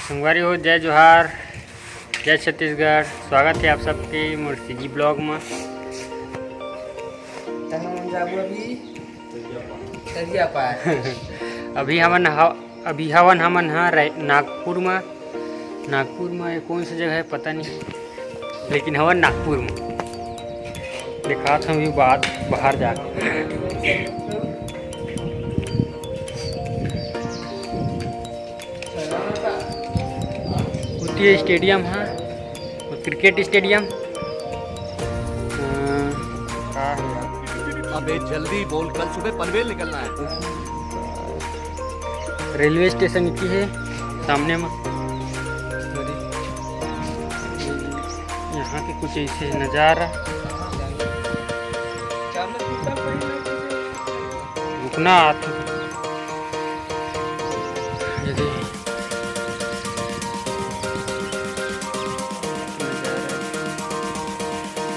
संगवारी हो, जय जोहार, जय छत्तीसगढ़। स्वागत है आप सबके मोर सीजी ब्लॉग में। अभी हवन हमन हाँ नागपुर में। नागपुर में कौन सी जगह है पता नहीं, लेकिन हवन नागपुर में। दिखा था भी बात बाहर जाकर। ये स्टेडियम है, क्रिकेट स्टेडियम। अबे जल्दी बोल, कल सुबह पनवेल निकलना है। रेलवे स्टेशन की है सामने में। यहाँ के कुछ ऐसे नज़ारा। रुकना आता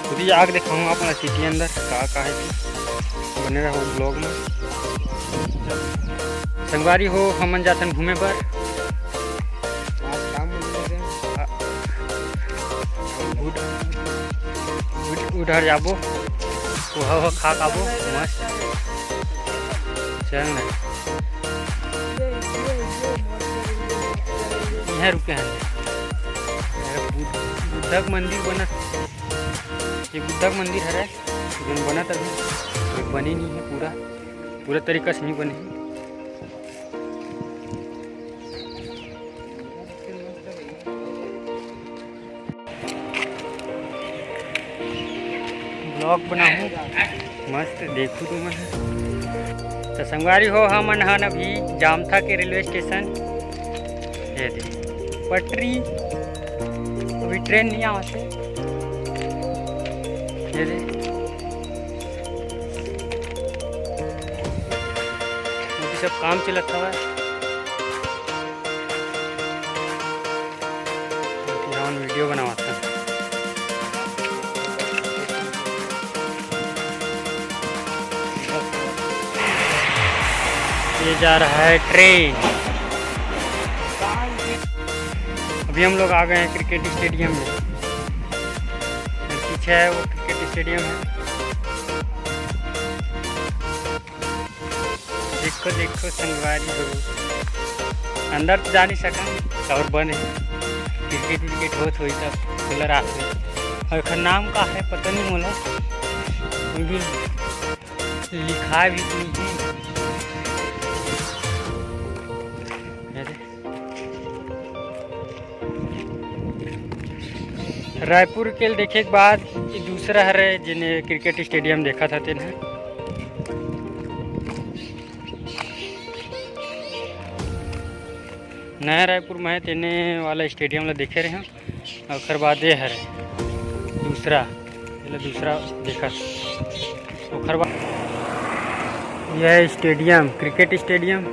खुद आग दिखाऊंगा अपना सिटी अंदर का है। बने रहो ब्लॉग में। संगवारी हो, हमन जातन घूमे पर। उधर जाबो, वह खा खाबो मस्त। चल ना, यहाँ रुके हैं। बुद्ध मंदिर बना, ये बुद्ध मंदिर है जो बना था, बनी नहीं है पूरा तरीका से नहीं बने है। ब्लॉग बनाऊँ मस्त, देखो तुम। तो संगवारी हो, हमन हन अभी जामथा के रेलवे स्टेशन। ये दे पटरी, अभी ट्रेन नहीं आते। ये दे सब काम चलता हुआ है। वीडियो बनावाता है। ये जा रहा है ट्रेन। अभी हम लोग आ गए हैं क्रिकेट स्टेडियम में। पीछे है वो क्रिकेट स्टेडियम है। देखो संगवारी हो, अंदर तो जा नहीं सका और बंद है। क्रिकेट होत हुई तब खुला रात में। और नाम का है पता नहीं मोला, भी लिखा भी नहीं है। रायपुर के देखे के बाद ये दूसरा है जिन्हें क्रिकेट स्टेडियम देखा था तेन। नया रायपुर में तेने वाला स्टेडियम ला देखे रहे हैं। और बाद ये है दूसरा देखा। और बाद यह stadium, cricket stadium.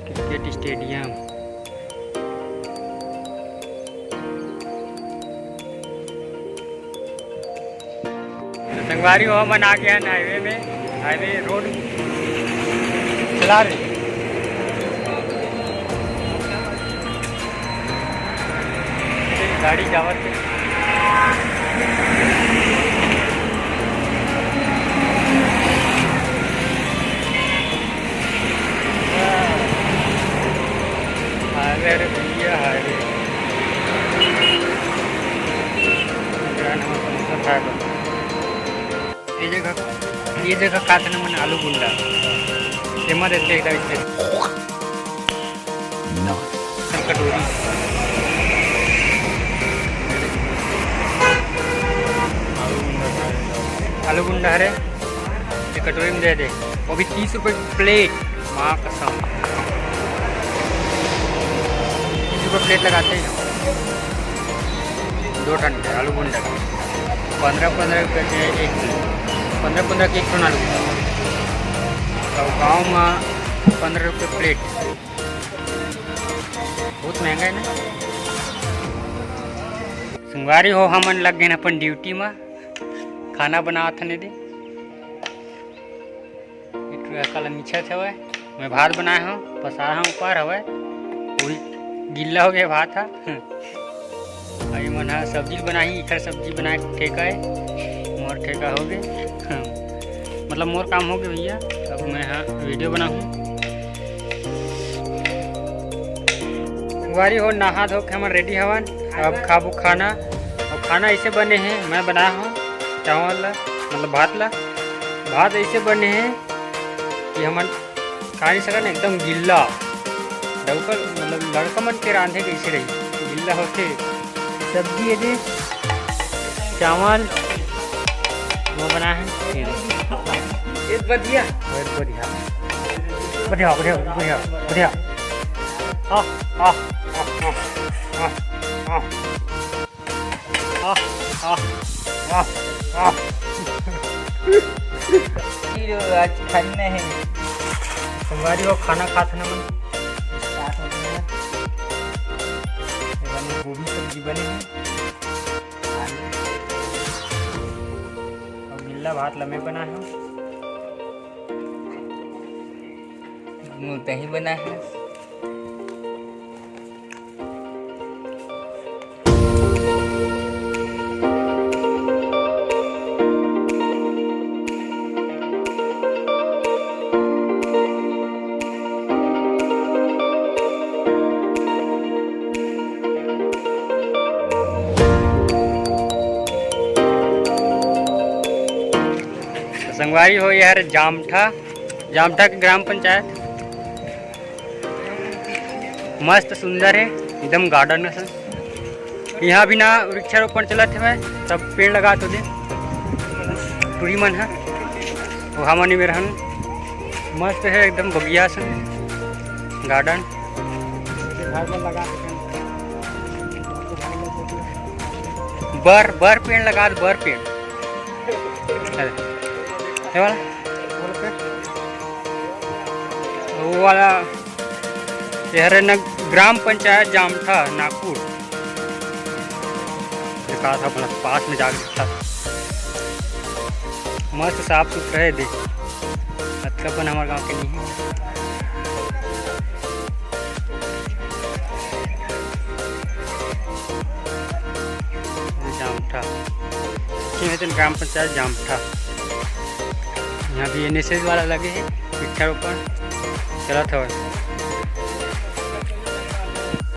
Cricket stadium संगवारी हो, हमन आ गया हाईवे में। हाईवे रोड चला रहे। गाड़ी जावत है। हाईवे रे भैया, हाईवे। ये जगह का था मन आलू गुंडा फेमस है। कटोरी आलू गुंडा है। ये कटोरी में दे दे, वो भी 30 रुपये की प्लेट। माँ कसम 30 रुपये प्लेट लगाते हैं। 2 टन के आलू गुंडा, 15-15 रुपये के एक प्लेट। 15-15 के 1 टन आलू गुंडा। और गाँव में 15 रुपये प्लेट। बहुत महंगा है ना। संगवारी हो, हमन लग गए अपन ड्यूटी में। खाना बनावत हने दे। कल मिछत हवे। मैं भात बनाया हूँ, पसारा हूँ ऊपर हवे, वही गिल्ला हो गया भात है। अभी मन हाँ सब्जी बनाई, इखर सब्जी बना के ठेका है, मोर ठेका हो गए। मतलब मोर काम हो गया भैया। अब मैं हाँ वीडियो बनाऊँ। संगवारी हो नहा धो के हमारे रेडी हवन। अब खाबू खाना, और खाना ऐसे बने हैं, मैं बनाया हूँ चावल ला, मतलब भात ऐसे बने हैं कि हम खा नहीं सकन, एकदम गिल्ला डवकल, मतलब लड़का मन के रांधे कैसे रही गिल्ला होते। सब्जी है जी, चावल वो बना है, बढ़िया बढ़िया बढ़िया बढ़िया बढ़िया बढ़िया। आज खाने हैं संगवारी हो खाना खाते ना मन। गोभी सब्जी बने हैं और गिल्ला भात लम्बे बना है, दही बना है। संगवारी हो यार जामठा के ग्राम पंचायत मस्त सुंदर है, एकदम गार्डन में सर। यहाँ भी ना वृक्षारोपण चलत है, सब पेड़ लगा तो दे टूरी मन है, वहाँ मनी में रहन मस्त है, एकदम बगिया से गार्डन। घर में लगा बर पेड़ लगा, बर पेड़ है वाला वो वाला यह न ग्राम पंचायत जामठा नागपुर देखा था, अपना पास में जाकर था। मस्त साफ सुथरा है, देख अच्छापन हमारे गांव के नहीं है। जामठा ग्राम पंचायत जामठा। यहाँ भी NSS वाला लगे है, वृक्षारोपण चला था।